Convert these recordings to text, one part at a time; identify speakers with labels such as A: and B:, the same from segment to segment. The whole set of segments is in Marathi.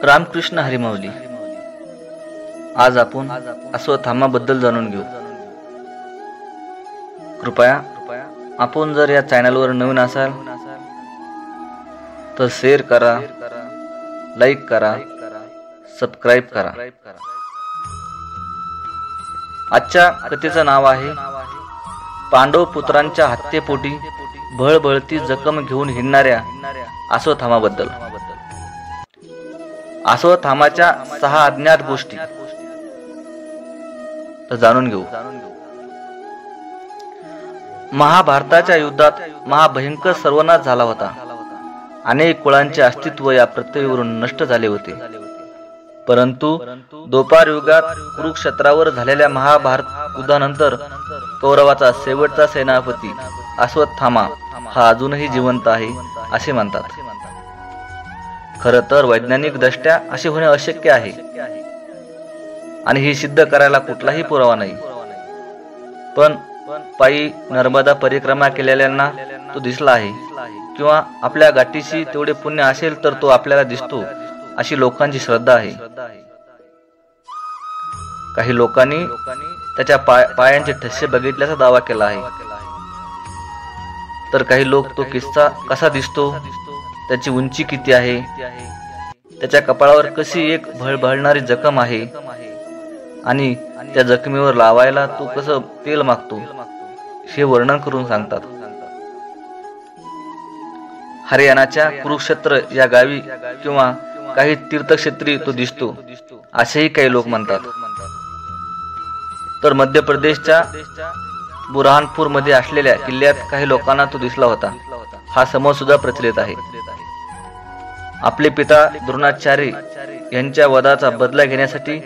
A: रामकृष्ण हरी माऊली. आज आपण अश्वत्थामाबद्दल जाणून घेऊ. कृपया आपण जर या चॅनलवर नवीन असाल तर शेअर करा, लाईक करा, सबस्क्राईब करा. आजच्या कथेचं नाव आहे पांडव पुत्रांच्या हत्येपोटी भळभळती जखम घेऊन हिंडणाऱ्या अश्वत्थामाबद्दल. अश्वत्थामाच्या 6 अज्ञात गोष्टी तर जाणून घेऊ. महाभारताच्या युद्धात महाभयंकर सर्वनाश झाला होता. अनेक कुळांचे अस्तित्व या पृथ्वीवरून नष्ट झाले होते. परंतु द्वापार युगात कुरुक्षेत्रावर झालेल्या महाभारत युद्धानंतर कौरवाचा शेवटचा सेनापती अश्वत्थामा हा अजूनही जिवंत आहे असे म्हणतात. खरं तर वैज्ञानिक दृष्ट्या असे होणे अशक्य आहे आणि हे सिद्ध करायला कुठलाही पुरावा नाही. पण पायी नर्मदा परिक्रमा केलेल्यांना तो दिसला आहे किंवा आपल्या गाठीशी तेवढे पुण्य असेल तर तो आपल्याला दिसतो अशी लोकांची श्रद्धा आहे. काही लोकांनी त्याच्या पायांचे ठसे बघितल्याचा दावा केला आहे. तर काही लोक तो किस्सा कसा दिसतो, त्याची उंची किती आहे, त्याच्या कपाळावर कशी एक भळभळणारी जखम आहे आणि त्या जखमीवर लावायला तो कसं तेल मागतो हे वर्णन करून सांगतात. हरियाणाच्या कुरुक्षेत्र या गावी किंवा काही तीर्थक्षेत्री तो दिसतो असेही काही लोक म्हणतात. तर मध्य प्रदेशच्या बुरहानपूर मध्ये असलेल्या किल्ल्यात काही लोकांना तो दिसला होता हा समज सुद्धा प्रचलित आहे. आपले पिता द्रोणाचार्य यांच्या वधाचा बदला घेण्यासाठी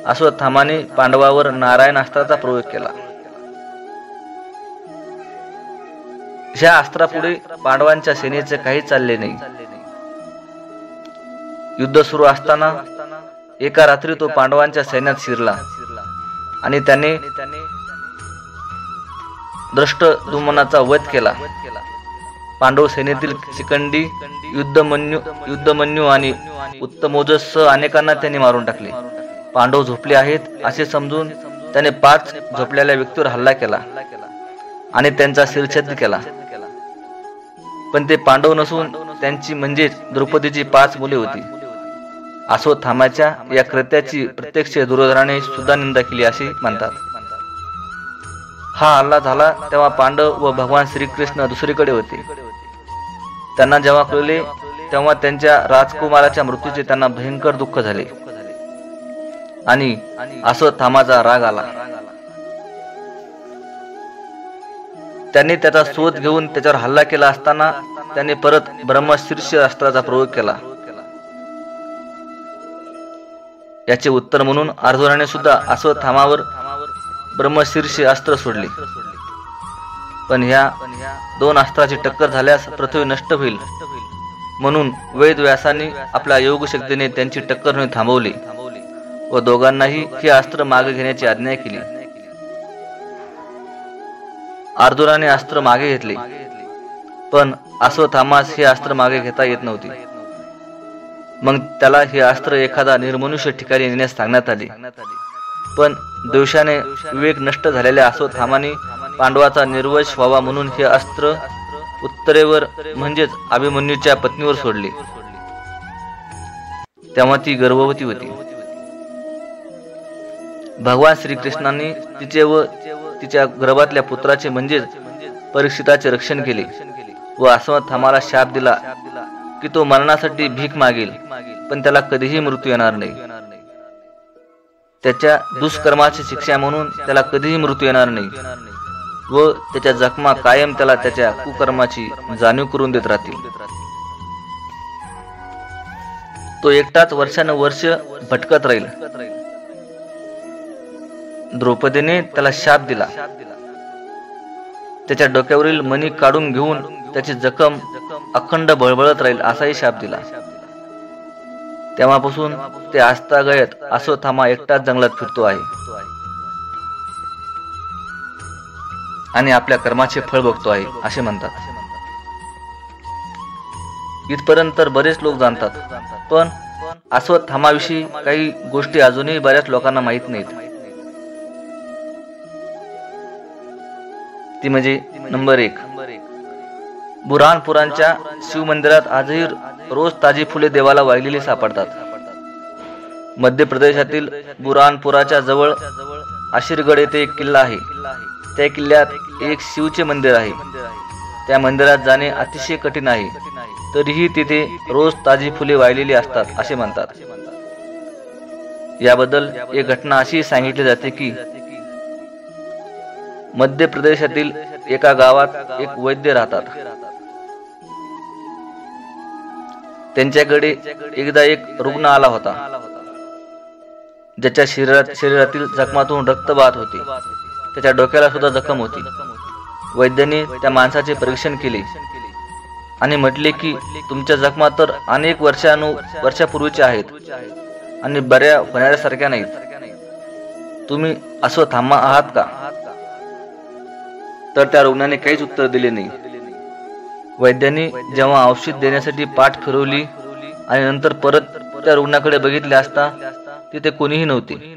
A: अश्वत्थामाने पांडवावर नारायणास्त्राचा प्रयोग केला. ह्या अस्त्रापुढे पांडवांच्या सेनेचे काही चालले नाही. युद्ध सुरू असताना एका रात्री तो पांडवांच्या सैन्यात शिरला आणि त्याने दृष्टद्युम्नाचा वध केला. पांडव सेनेतील शिखंडी युद्धमन्यू आणि उत्तमोजस अनेकांना त्यांनी मारून टाकले. पांडव झोपले आहेत असे समजून त्याने 5 झोपलेल्या व्यक्तीवर हल्ला केला आणि त्यांचा शिरच्छेद केला. पण ते पांडव नसून त्यांची म्हणजेच द्रौपदीची 5 मुले होती. अश्वत्थामाच्या या कृत्याची प्रत्यक्ष दुर्योधनाने सुद्धा निंदा केली असे म्हणतात. हा हल्ला झाला तेव्हा पांडव व भगवान श्रीकृष्ण दुसरीकडे होते. त्यांना जेव्हा कळले तेव्हा त्यांच्या राजकुमाराच्या मृत्यूचे त्यांना भयंकर दुःख झाले आणि अश्वत्थामाचा राग आला. त्यांनी त्याचा शोध घेऊन त्याच्यावर हल्ला केला असताना त्याने परत ब्रह्मशीर्ष अस्त्राचा प्रयोग केला. याचे उत्तर म्हणून अर्जुनाने सुद्धा अश्वत्थामावर ब्रह्मशीर्ष अस्त्र सोडले. पण ह्या 2 अस्त्राची टक्कर झाल्यास पृथ्वी नष्ट होईल म्हणून वेदव्यासाने आपल्या योगशक्तीने त्यांची टक्कर होणे थांबवली व दोघांनाही हे अस्त्र मागे घेण्याची आज्ञा केली. अर्जुनाने अस्त्र मागे घेतले पण अश्वत्थामास हे अस्त्र मागे घेता येत नव्हते. मग त्याला हे अस्त्र एखादा निर्मनुष्य ठिकाणी नेण्यास सांगण्यात आले. पण द्वेषाने विवेक नष्ट झालेल्या अश्वत्थामाने पांडवाचा निर्वंश व्हावा म्हणून हे अस्त्र उत्तरेवर म्हणजेच अभिमन्यूच्या पत्नीवर सोडले. तेव्हा ती गर्भवती होती. भगवान श्रीकृष्णाने तिचे व तिच्या गर्भातल्या पुत्राचे म्हणजेच परीक्षिताचे रक्षण केले व अश्वत्थामाला शाप दिला की तो मरणासाठी भीक मागेल पण त्याला कधीही मृत्यू येणार नाही. त्याच्या दुष्कर्माची शिक्षा म्हणून त्याला कधीही मृत्यू येणार नाही व त्याच्या जखमा कायम त्याला त्याच्या कुकर्माची जाणीव करून देत राहतील. तो एकटाच वर्षानुवर्ष भटकत राहील. द्रौपदीने त्याला शाप दिला. त्याच्या डोक्यावरील मणी काढून घेऊन त्याची जखम अखंड बळबळत राहील असाही शाप दिला. तेव्हापासून ते आजतागायत अश्वत्थामा एकटाच जंगलात फिरतो आहे आणि आपल्या कर्माचे फळ भोगतो आहे असे म्हणतात. इथपर्यंत तर बरेच लोक जाणतात, पण अश्वत्थामाविषयी काही गोष्टी अजूनही बऱ्याच लोकांना माहीत नाहीत. ती म्हणजे नंबर 1, बुऱ्हाणपुरांच्या शिवमंदिरात आजही रोज ताजी फुले देवाला वाहिलेली सापडतात. मध्य प्रदेशातील बुऱ्हाणपुराच्या जवळ आशीरगड येथे एक किल्ला आहे. त्या किल्ल्यात एक शिवचे मंदिर आहे. त्या मंदिरात जाणे अतिशय कठीण आहे, तरीही तिथे रोज ताजी फुले वाहिलेली असतात असे म्हणतात. याबद्दल एक घटना अशी सांगितली जाते की मध्य प्रदेशातील एका गावात एक वैद्य राहतात. त्यांच्याकडे एकदा एक रुग्ण आला होता, ज्याच्या शरीरातील जखमातून रक्त वाहत होते. त्याच्या डोक्याला सुद्धा जखम होती. वैद्याने त्या माणसाचे परीक्षण केले आणि म्हटले की तुमच्या जखमा तर अनेक वर्षापूर्वीच्या आहेत आणि बऱ्या होण्यासारख्या नाहीत. तुम्ही अश्वत्थामा आहात का? तर त्या रुग्णाने काहीच उत्तर दिले नाही. वैद्याने जेव्हा औषध देण्यासाठी पाठ फिरवली आणि नंतर परत त्या रुग्णाकडे बघितले असता तिथे कोणीही नव्हते.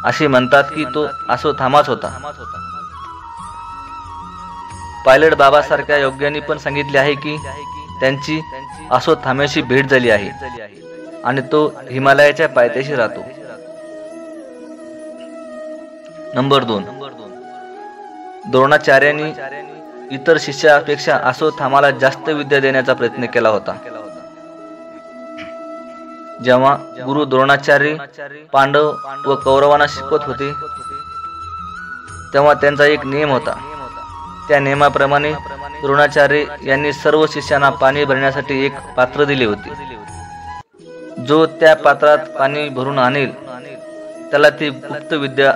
A: असे म्हणतात की तो अश्वत्थामाच होता. पायलट बाबासारख्या योग्याने पण सांगितले आहे की त्यांची अश्वत्थाम्याशी भेट झाली आहे आणि तो हिमालयाच्या पायथ्याशी राहतो. नंबर 2, द्रोणाचार्यांनी इतर शिष्यापेक्षा अश्वत्थामाला जास्त विद्या देण्याचा प्रयत्न केला होता. जेव्हा गुरु द्रोणाचार्य पांडव व कौरवांना शिकवत होते तेव्हा त्यांचा एक नियम होता. त्या नियमाप्रमाणे द्रोणाचार्य यांनी सर्व शिष्यांना पाणी भरण्यासाठी एक पात्र दिले होते. जो त्या पात्रात पाणी भरून आणेल त्याला ते गुप्त विद्या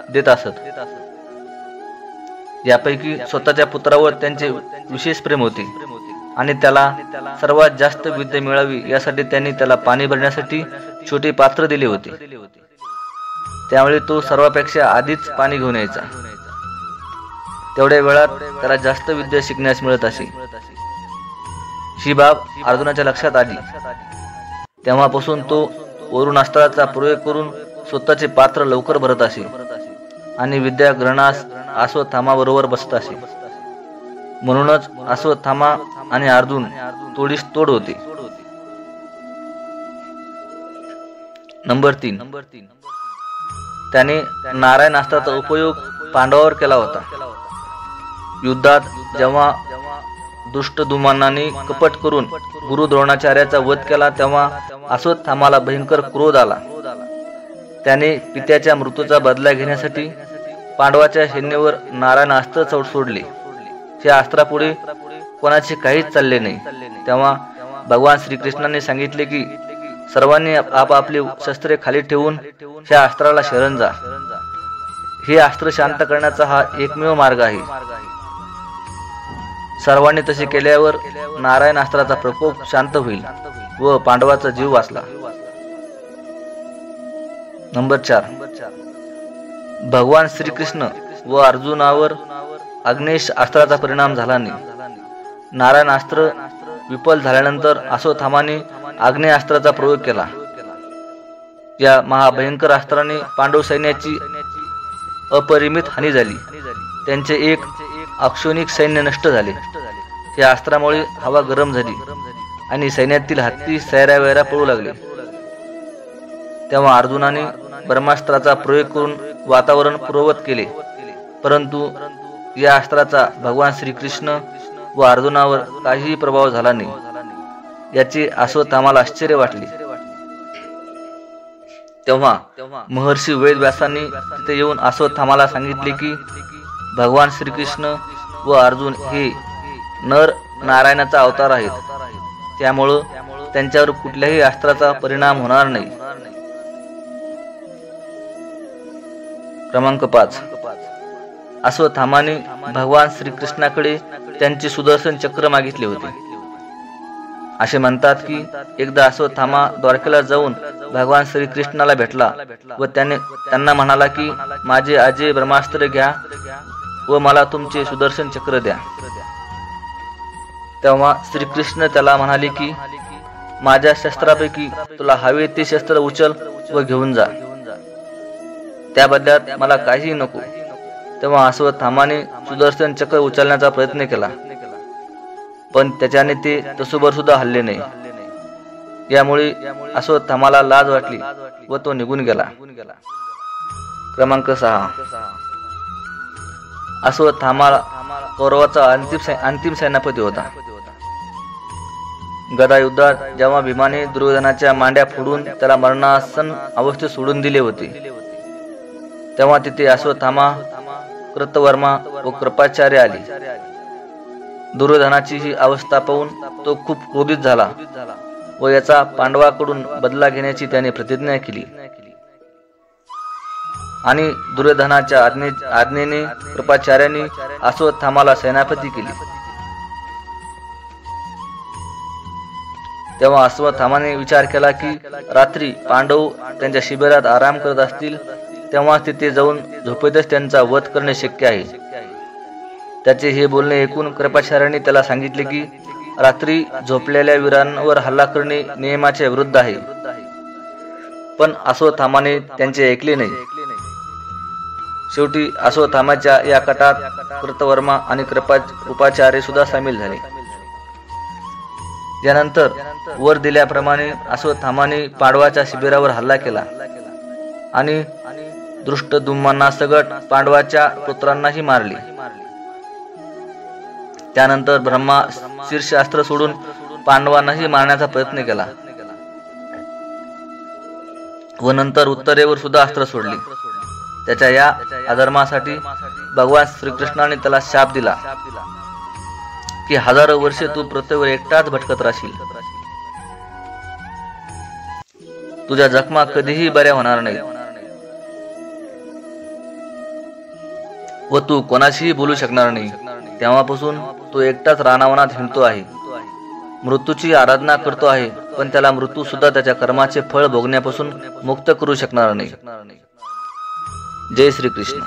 A: देत असत. यापैकी स्वतःच्या पुत्रावर त्यांचे विशेष प्रेम होते आणि त्याला सर्वात जास्त विद्या मिळावी यासाठी त्यांनी त्याला पाणी भरण्यासाठी छोटे पात्र दिले होते. त्यामुळे तो सर्वांपेक्षा आधीच पाणी घेऊन यायचा. तेवढ्या वेळात त्याला जास्त विद्या शिकण्यास मिळत असे. ही बाब अर्जुनाच्या लक्षात आली. तेव्हापासून तो वरून अस्त्राचा प्रयोग करून स्वतःचे पात्र लवकर भरत असे आणि विद्या ग्रहणास अश्वत्थामाबरोबर बसत असे. म्हणूनच अश्वत्थामा आणि अर्जुन तोडीस तोड होते. नंबर 3, त्याने नारायण अस्त्राचा उपयोग पांडवावर केला होता. युद्धात जेव्हा दुष्टदुम्नाने कपट करून गुरु द्रोणाचार्याचा वध केला तेव्हा अश्वत्थामाला भयंकर क्रोध आला. त्याने पित्याच्या मृत्यूचा बदला घेण्यासाठी पांडवाच्या सैन्यावर नारायण अस्त्र सोडले. त्या अस्त्रापुढे कोणाचे काहीच चालले नाही. तेव्हा भगवान श्रीकृष्णाने सांगितले की सर्वांनी आपापली शस्त्रे खाली ठेवून ह्या अस्त्राला शरण जा. हे अस्त्र शांत करण्याचा हा एकमेव मार्ग आहे. सर्वांनी तसे केल्यावर नारायण अस्त्राचा प्रकोप शांत होईल व पांडवाचा जीव वाचला. नंबर 4, भगवान श्रीकृष्ण व अर्जुनावर अग्नेश अस्त्राचा परिणाम झाला नाही. नारायण अस्त्र विफल झाल्यानंतर अश्वत्थामाने आग्नेय अस्त्राचा प्रयोग केला. या महाभयंकर अस्त्राने पांडव सैन्याची अपरिमित हानी झाली. त्यांचे एक अक्षोणिक सैन्य नष्ट झाले. या अस्त्रामुळे हवा गरम झाली आणि सैन्यातील हत्ती सैरावैरा पळू लागले. तेव्हा अर्जुनाने ब्रह्मास्त्राचा प्रयोग करून वातावरण पूर्ववत केले, परंतु या अस्त्राचा भगवान श्रीकृष्ण व अर्जुनावर काहीही प्रभाव झाला नाही. याचे अश्वत्थामाला आश्चर्य वाटले. तेव्हा महर्षी वेदव्यासांनी तिथे येऊन अश्वत्थामाला सांगितले की भगवान श्रीकृष्ण व अर्जुन हे नर नारायणाचा अवतार आहेत. त्यामुळं त्यांच्यावर कुठल्याही अस्त्राचा परिणाम होणार नाही. क्रमांक 5, अश्वत्थामाने भगवान श्रीकृष्णाकडे त्यांचे सुदर्शन चक्र मागितले होते. असे म्हणतात की एकदा अश्वत्थामा द्वारकेला जाऊन भगवान श्रीकृष्णाला भेटला व त्यांना म्हणाला की माझे अजय ब्रह्मास्त्र घ्या व मला तुमचे सुदर्शन चक्र द्या. तेव्हा श्रीकृष्ण त्याला म्हणाले की माझ्या शस्त्रापैकी तुला हवे ते शस्त्र उचल व घेऊन जा, त्या बदल्यात मला काहीही नको. तेव्हा अश्वत्थामाने सुदर्शन चक्र उचलण्याचा प्रयत्न केला, पण त्याच्याने ते तसुभर सुद्धा हल्ले नाही. यामुळे अश्वत्थामाला लाज वाटली व तो निघून गेला. क्रमांक 6. अश्वत्थामा कौरवाचा अंतिम सेनापती होता. गदा युद्धात जेव्हा भीमाने दुर्योधनाच्या मांड्या फोडून त्याला मरणासन अवस्थेत सोडून दिले होते, तेव्हा तिथे अश्वत्थामा, कृतवर्मा व कृपाचार्य आले. दुर्योधनाची ही अवस्था पाहून तो खूप क्रोधित झाला व याचा पांडवाकडून बदला घेण्याची त्याने प्रतिज्ञा केली. आणि दुर्योधनाच्या आज्ञेने कृपाचार्याने अश्वत्थामाला सेनापती केले. तेव्हा अश्वत्थामाने विचार केला की रात्री पांडव त्यांच्या शिबिरात आराम करत असतील, तेव्हा तिथे जाऊन झोपेतच त्यांचा वध करणे शक्य आहे. त्याचे हे बोलणे ऐकून कृपाचार्याने त्याला सांगितले की रात्री झोपलेल्या वीरांवर हल्ला करणे नियमाच्या विरुद्ध आहे. पण अश्वत्थामाने त्यांचे ऐकले नाही. शेवटी अश्वत्थामाच्या या कटात कृतवर्मा आणि कृपाचार्य सुद्धा सामील झाले. यानंतर वर दिल्याप्रमाणे अश्वत्थामाने पांडवाच्या शिबिरावर हल्ला केला आणि दृष्टद्युम्नांना सगट पांडवाच्या पुत्रांनाही मारले. त्यानंतर ब्रह्मा शीर्षास्त्र सोडून पांडवांनाही मारण्याचा प्रयत्न केला व नंतर उत्तरेवर सुद्धा अस्त्र सोडले. त्याच्या या अधर्मासाठी भगवान श्रीकृष्णाने त्याला शाप दिला की हजारो वर्षे तू पृथ्वीवर एकटाच भटकत राहशील. तुझ्या जखमा कधीही बऱ्या होणार नाही व तू कोणाशीही बोलू शकणार नाही. तेव्हापासून तो एकटाच रानावनात हिंडतो आहे, मृत्यूची आराधना करतो आहे, पण त्याला मृत्यू सुद्धा त्याच्या कर्माचे फळ भोगण्यापासून मुक्त करू शकणार नाही. जय श्री कृष्ण.